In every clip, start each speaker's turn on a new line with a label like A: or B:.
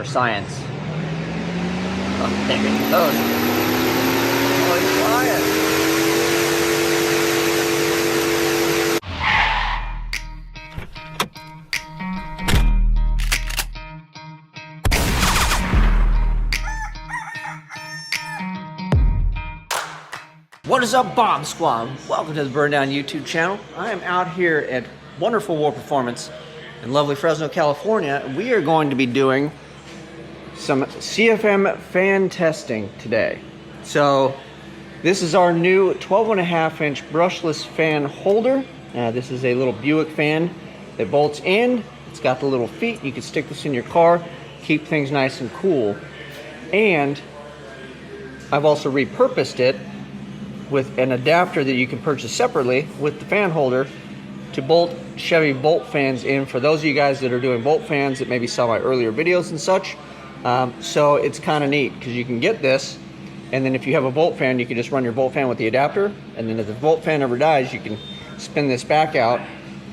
A: for science. Oh, there he goes. Oh, he's flying. What is up, Bomb Squad? Welcome to the Burndown YouTube channel. I am out here at wonderful War Performance in lovely Fresno, California. We are going to be doing some CFM fan testing today. So this is our new 12.5-inch brushless fan holder. This is a little Buick fan that bolts in. It's got the little feet. You can stick this in your car, keep things nice and cool. And I've also repurposed it with an adapter that you can purchase separately with the fan holder to bolt Chevy bolt fans in for those of you guys that are doing bolt fans that maybe saw my earlier videos and such. So it's kind of neat because you can get this, and then if you have a bolt fan, you can just run your bolt fan with the adapter, and then if the bolt fan ever dies, you can spin this back out,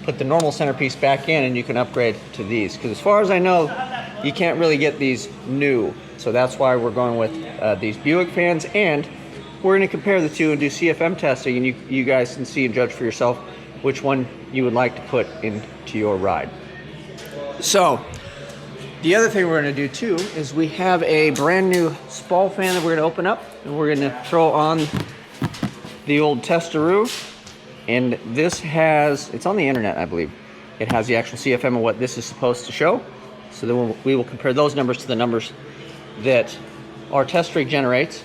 A: put the normal centerpiece back in, and you can upgrade to these. Because as far as I know, you can't really get these new. So that's why we're going with these Buick fans, and we're going to compare the two and do CFM testing, and you guys can see and judge for yourself which one you would like to put into your ride. So, the other thing we're going to do too is we have a brand new SPAL fan that we're going to open up, and we're going to throw on the old testaroo. And this it's on the internet, I believe. It has the actual CFM and what this is supposed to show. So then we will compare those numbers to the numbers that our test rig generates.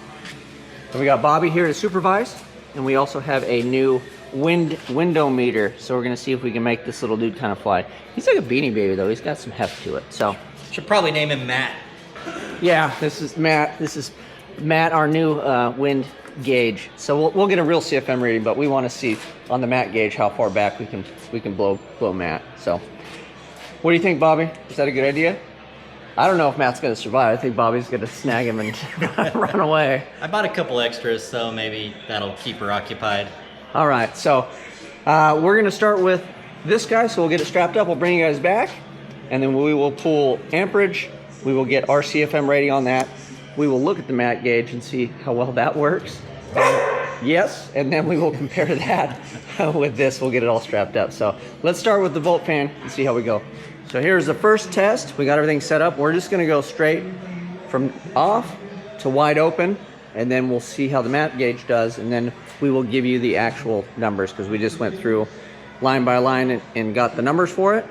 A: And we got Bobby here to supervise, and we also have a new window meter. So we're gonna see if we can make this little dude kind of fly. He's like a Beanie Baby though. He's got some heft to it. So
B: should probably name him Matt.
A: Yeah, this is Matt. This is Matt, our new wind gauge. So we'll get a real CFM reading, but we want to see on the Matt gauge how far back we can blow Matt. So what do you think, Bobby? Is that a good idea? I don't know if Matt's going to survive. I think Bobby's going to snag him and run away.
B: I bought a couple extras, so maybe that'll keep her occupied.
A: All right, so we're going to start with this guy, so we'll get it strapped up. We'll bring you guys back, and then we will pull amperage. We will get our CFM rating on that. We will look at the Matt gauge and see how well that works. Yes, and then we will compare that with this. We'll get it all strapped up. So let's start with the volt fan and see how we go. So here's the first test. We got everything set up. We're just gonna go straight from off to wide open, and then we'll see how the Matt gauge does, and then we will give you the actual numbers because we just went through line by line and got the numbers for it,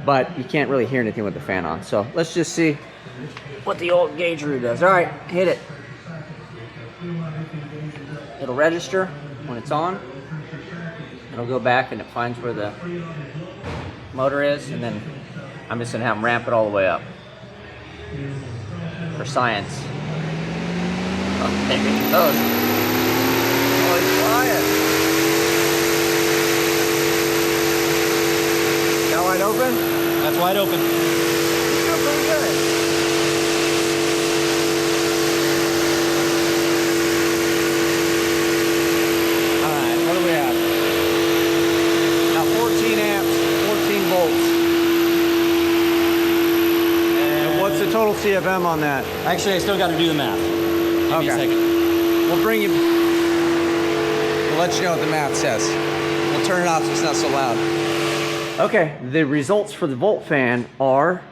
A: but you can't really hear anything with the fan on. So let's just see what the old gaugeroo does. All right, hit it. It'll register when it's on. It'll go back and it finds where the motor is, and then I'm just gonna have them ramp it all the way up for science. Oh, there he goes. Oh, he's flying. Is that wide open?
B: That's wide open.
A: He's doing pretty good. Alright, what do we have? Now 14 amps, 14 volts. And what's the total CFM on that?
B: Actually, I still got to do the math. Give me a second.
A: We'll bring you. We'll let you know what the math says. We'll turn it off so it's not so loud. Okay, the results for the volt fan are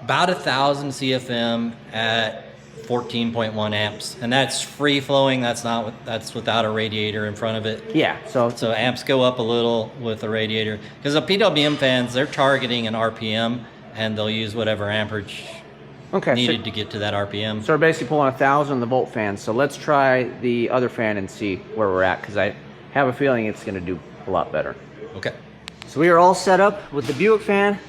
B: About 1,000 CFM at 14.1 amps, and that's free flowing. That's without a radiator in front of it.
A: yeah. So
B: amps go up a little with the radiator because the PWM fans, they're targeting an RPM, and they'll use whatever amperage needed to get to that RPM.
A: So we're basically pulling 1,000 the volt fan. So let's try the other fan and see where we're at, because I have a feeling it's going to do a lot better.
B: Okay.
A: So we are all set up with the Buick fan,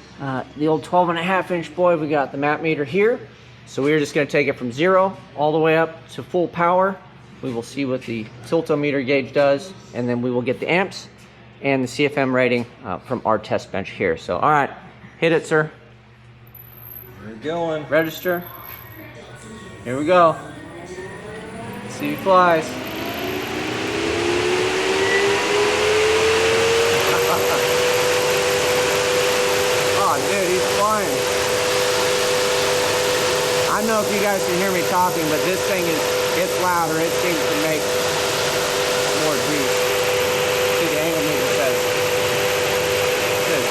A: the old 12.5-inch boy. We got the Matt meter here. So we're just going to take it from 0 all the way up to full power. We will see what the tiltometer gauge does, and then we will get the amps and the CFM rating from our test bench here. So all right, hit it, sir.
B: We're going.
A: Register. Here we go. Let's see if he flies. Oh, dude, he's flying. I don't know if you guys can hear me talking, but this thing it's louder. It seems to make more juice. See the angle meter says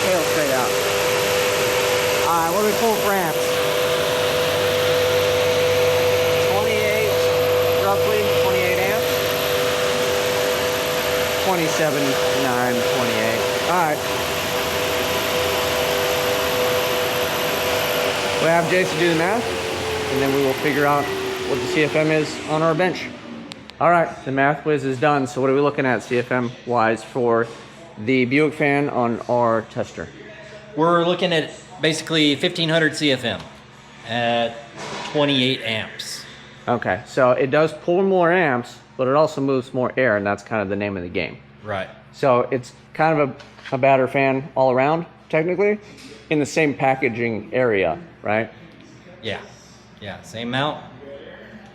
A: tail straight out. Alright, what do we pull for amps? 28, roughly 28 amps. 27, 9, 28. Alright. We'll have Jason do the math, and then we will figure out what the CFM is on our bench. All right, the math whiz is done. So what are we looking at CFM wise for the Buick fan on our tester?
B: We're looking at basically 1500 CFM at 28 amps.
A: Okay, so it does pull more amps, but it also moves more air, and that's kind of the name of the game.
B: Right.
A: So it's kind of a better fan all around, technically, in the same packaging area, right?
B: Yeah. Yeah, same mount.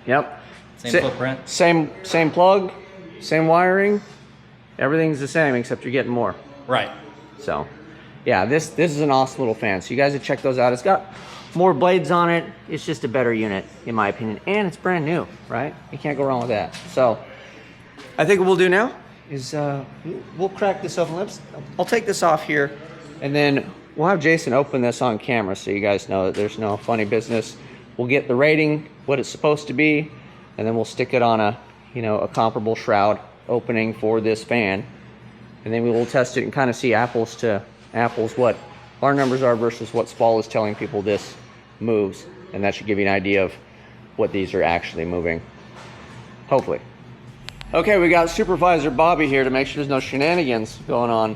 A: Yep.
B: Same footprint.
A: Same plug, same wiring. Everything's the same except you're getting more.
B: Right.
A: So, yeah, this is an awesome little fan. So you guys should check those out. It's got more blades on it. It's just a better unit, in my opinion. And it's brand new, right? You can't go wrong with that. So, I think what we'll do now is we'll crack this open. I'll take this off here, and then we'll have Jason open this on camera so you guys know that there's no funny business. We'll get the rating, what it's supposed to be, and then we'll stick it on a comparable shroud opening for this fan. And then we will test it and kind of see apples to apples what our numbers are versus what SPAL is telling people this moves. And that should give you an idea of what these are actually moving. Hopefully. Okay, we got Supervisor Bobby here to make sure there's no shenanigans going on.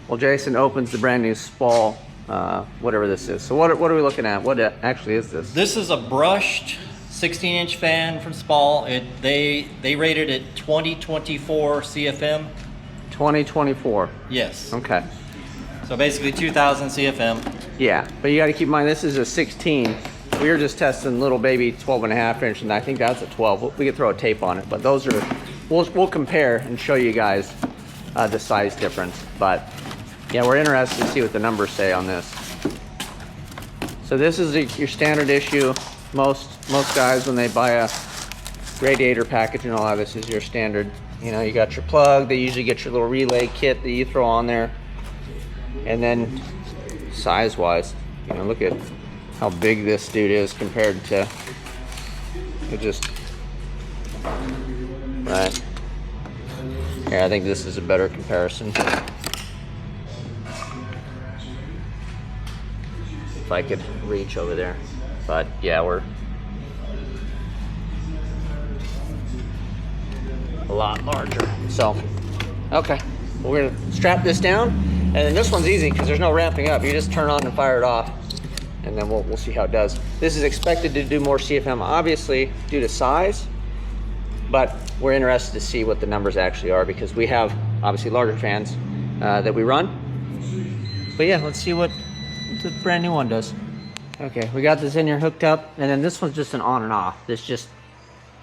A: Well, Jason opens the brand new SPAL, whatever this is. So what are we looking at? What actually is this?
B: This is a brushed 16-inch fan from SPAL. They rated it 2024 CFM.
A: 2024.
B: Yes.
A: Okay.
B: So basically 2000 CFM.
A: Yeah, but you got to keep in mind this is a 16. We were just testing little baby 12.5 inch, and I think that's a 12. We could throw a tape on it, but those are. We'll compare and show you guys the size difference. But yeah, we're interested to see what the numbers say on this. So this is your standard issue. Most guys, when they buy a radiator package and all that, this is your standard. You got your plug. They usually get your little relay kit that you throw on there. And then size-wise, look at how big this dude is compared to just right. Yeah, I think this is a better comparison. If I could reach over there. But yeah, we're a lot larger. So, okay, well, we're gonna strap this down, and then this one's easy because there's no ramping up. You just turn on and fire it off, and then we'll see how it does. This is expected to do more CFM, obviously, due to size, but we're interested to see what the numbers actually are because we have obviously larger fans that we run. But yeah, let's see what the brand new one does. Okay, we got this in here hooked up, and then this one's just an on and off. This just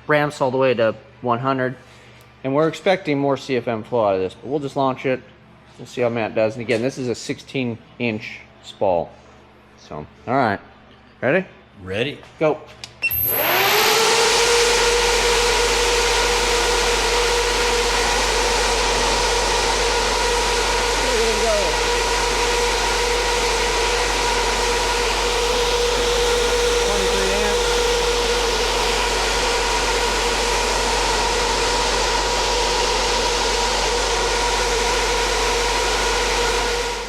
A: ramps all the way to 100, and we're expecting more CFM flow out of this, but we'll just launch it. We'll see how Matt does. And again, this is a 16-inch SPAL. So, all right, ready?
B: Ready.
A: Go.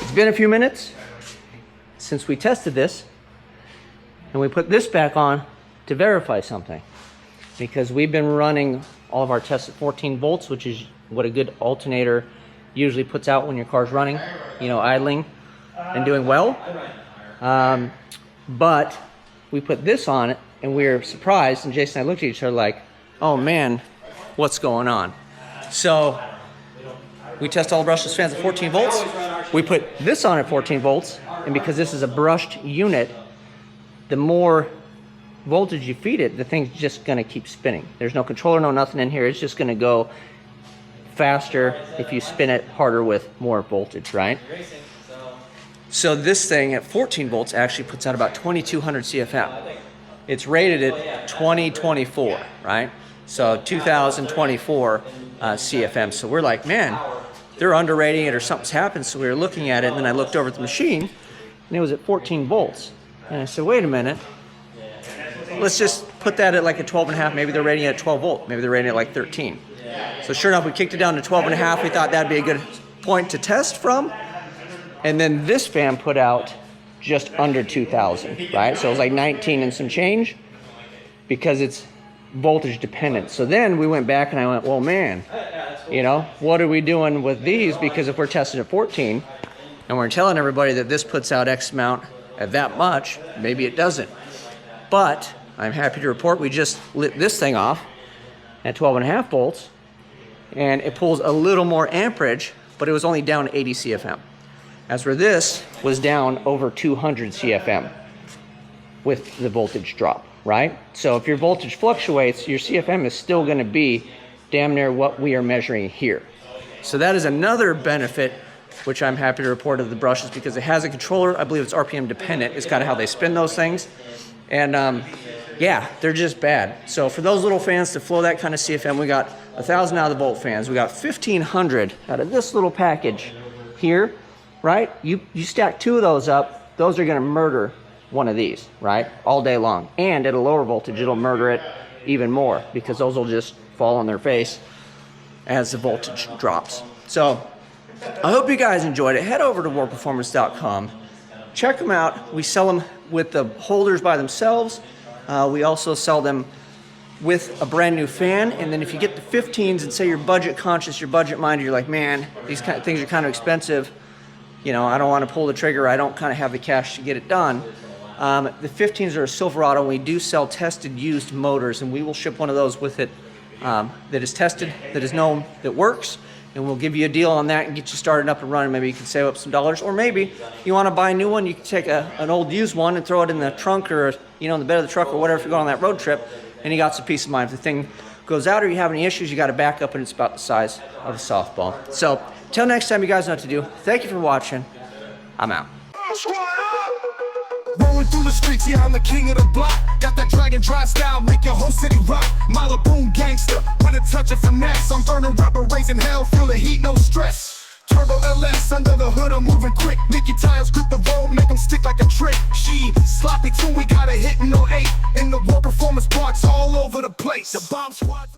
A: It's been a few minutes since we tested this, and we put this back on to verify something, because we've been running all of our tests at 14 volts, which is what a good alternator usually puts out when your car's running, idling and doing well. But we put this on it, and we were surprised, and Jason and I looked at each other like, oh man, what's going on? So we test all the brushless fans at 14 volts. We put this on at 14 volts, and because this is a brushed unit, the more voltage you feed it, the thing's just gonna keep spinning. There's no controller, no nothing in here. It's just gonna go faster if you spin it harder with more voltage, right? So this thing at 14 volts actually puts out about 2200 CFM. it's rated at 2024, right? So 2024 CFM. So we're like, man, they're underrating it or something's happened. So we were looking at it, and then I looked over at the machine, and it was at 14 volts. And I said, wait a minute, let's just put that at like a 12.5. Maybe they're rating it at 12 volt. Maybe they're rating it at like 13. So sure enough, we kicked it down to 12.5. We thought that'd be a good point to test from. And then this fan put out just under 2,000, right? So it was like 19 and some change because it's voltage dependent. So then we went back and I went, well, man, you know, what are we doing with these? Because if we're testing at 14 and we're telling everybody that this puts out X amount at that much, maybe it doesn't. But I'm happy to report we just lit this thing off at 12.5 volts, and it pulls a little more amperage, but it was only down 80 CFM. As for this, was down over 200 CFM with the voltage drop, right? So if your voltage fluctuates, your CFM is still gonna be damn near what we are measuring here. So that is another benefit, which I'm happy to report of the Brushless, because it has a controller. I believe it's RPM dependent. It's kind of how they spin those things. And yeah, they're just bad. So for those little fans to flow that kind of CFM, we got 1,000 out of the volt fans. We got 1,500 out of this little package here, right? You stack two of those up, those are gonna murder one of these, right? All day long. And at a lower voltage, it'll murder it even more because those will just fall on their face as the voltage drops. So I hope you guys enjoyed it. Head over to warperformance.com. Check them out. We sell them with the holders by themselves. We also sell them with a brand new fan. And then if you get the 15s and say you're budget conscious, you're budget minded, you're like, man, these kind of things are kind of expensive. You know, I don't want to pull the trigger. I don't kind of have the cash to get it done. The 15s are a Silverado, and we do sell tested used motors, and we will ship one of those with it that is tested, that is known, that works. And we'll give you a deal on that and get you started up and running. Maybe you can save up some dollars, or maybe you want to buy a new one. You can take an old used one and throw it in the trunk, or in the bed of the truck, or whatever if you're going on that road trip, and you got some peace of mind. If the thing goes out or you have any issues, you got a backup, and it's about the size of a softball. So till next time, you guys know what to do. Thank you for watching. I'm out.
C: Rolling through the streets, yeah, I'm the king of the block. Got that dragon dry style, make your whole city rock. Malibu gangster, with a touch of finesse. I'm burning rubber, raising hell, feel the heat, no stress. Turbo LS, under the hood, I'm moving quick. Nicky tires grip the road, make them stick like a trick. She sloppy too, we got a hit in 08. In the war performance parts all over the place. The bomb squad.